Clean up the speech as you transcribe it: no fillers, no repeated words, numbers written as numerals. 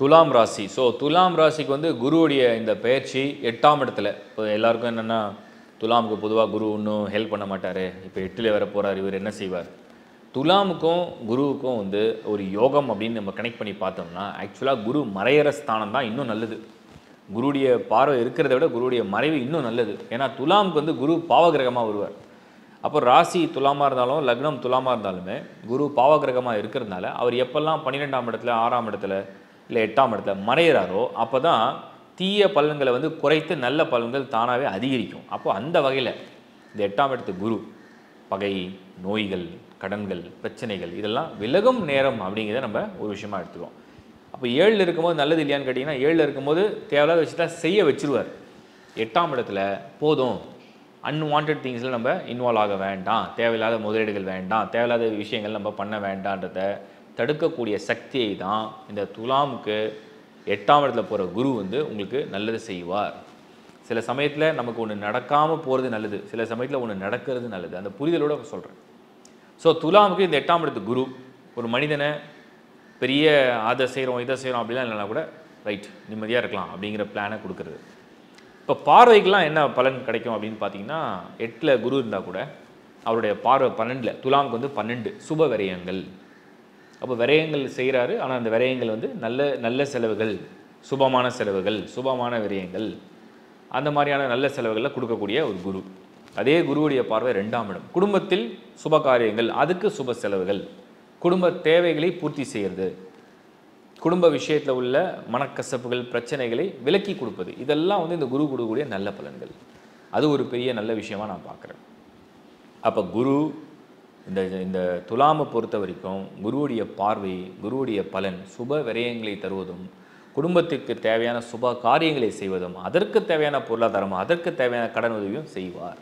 துலாம் ராசி. ஸோ துலாம் ராசிக்கு வந்து குருவுடைய இந்த பெயர்ச்சி 8ஆம் இடத்துல. இப்போ எல்லாருக்கும் என்னென்னா துலாமுக்கு பொதுவாக குரு இன்னும் ஹெல்ப் பண்ண மாட்டார், இப்போ 8ல் வர போகிறார், இவர் என்ன செய்வார்? துலாமுக்கும் குருவுக்கும் வந்து ஒரு யோகம் அப்படின்னு நம்ம கனெக்ட் பண்ணி பார்த்தோம்னா ஆக்சுவலாக குரு மறையிற ஸ்தானம் தான் இன்னும் நல்லது. குருவுடைய பார்வை இருக்கிறத விட குருவுடைய மறைவு இன்னும் நல்லது. ஏன்னா துலாமுக்கு வந்து குரு பாவகிரகமாக வருவார். அப்போ ராசி துலாமாக இருந்தாலும் லக்னம் துலாமாக இருந்தாலுமே குரு பாவகிரகமாக இருக்கிறதுனால அவர் எப்பெல்லாம் 12ஆம் இடத்துல 6ஆம் இடத்துல இல்லை 8ஆம் இடத்துல மறையிறாரோ அப்போ தான் தீய பலன்களை வந்து குறைத்து நல்ல பலன்கள் தானாகவே அதிகரிக்கும். அப்போ அந்த வகையில் இந்த 8ஆம் இடத்து குரு பகை, நோய்கள், கடன்கள், பிரச்சனைகள் இதெல்லாம் விலகும் நேரம் அப்படிங்கிறத நம்ம ஒரு விஷயமா எடுத்துருவோம். அப்போ 7ல் இருக்கும்போது நல்லது இல்லையான்னு கேட்டிங்கன்னா 7ல் இருக்கும்போது தேவையில்லாத விஷயத்த செய்ய வச்சுருவார். 8ஆம் இடத்துல போதும், அன்வான்ட் திங்ஸில் நம்ம இன்வால்வ் ஆக வேண்டாம், தேவையில்லாத முதலீடுகள் வேண்டாம், தேவையில்லாத விஷயங்கள் நம்ம பண்ண வேண்டான்றத தடுக்கக்கூடிய சக்தியை தான் இந்த துலாமுக்கு 8ஆம் இடத்துல போகிற குரு வந்து உங்களுக்கு நல்லது செய்வார். சில சமயத்தில் நமக்கு ஒன்று நடக்காமல் போகிறது நல்லது, சில சமயத்தில் ஒன்று நடக்கிறது நல்லது. அந்த புரிதலோடு சொல்கிறேன். ஸோ துலாமுக்கு இந்த 8ஆம் இடத்து குரு ஒரு மனிதனை பெரிய அதை செய்கிறோம் இதை செய்கிறோம் அப்படிலாம் இல்லைனா கூட ரைட் நிம்மதியாக இருக்கலாம் அப்படிங்கிற பிளானை கொடுக்குறது. இப்போ பார்வைக்கெலாம் என்ன பலன் கிடைக்கும் அப்படின்னு பார்த்தீங்கன்னா 8ல் குரு இருந்தால் கூட அவருடைய பார்வை 12ல், துலாமுக்கு வந்து 12 சுப விரயங்கள். அப்போ விரயங்கள் செய்கிறாரு, ஆனால் அந்த விரயங்கள் வந்து நல்ல நல்ல செலவுகள், சுபமான செலவுகள், சுபமான விரயங்கள், அந்த மாதிரியான நல்ல செலவுகளை கொடுக்கக்கூடிய ஒரு குரு. அதே குருவுடைய பார்வை 2ஆம் இடம், குடும்பத்தில் சுப காரியங்கள், அதுக்கு சுப செலவுகள், குடும்ப தேவைகளை பூர்த்தி செய்கிறது, குடும்ப விஷயத்தில் உள்ள மனக்கசப்புகள் பிரச்சனைகளை விலக்கி கொடுப்பது, இதெல்லாம் வந்து இந்த குரு கொடுக்கக்கூடிய நல்ல பலன்கள். அது ஒரு பெரிய நல்ல விஷயமாக நான் பார்க்குறேன். அப்போ குரு இந்த துலாமை பொறுத்த வரைக்கும் குருவுடைய பார்வை, குருவுடைய பலன் சுப விரயங்களை தருவதும், குடும்பத்திற்கு தேவையான சுப காரியங்களை செய்வதும், அதற்கு தேவையான பொருளாதாரம், அதற்கு தேவையான கடன் உதவியும் செய்வார்.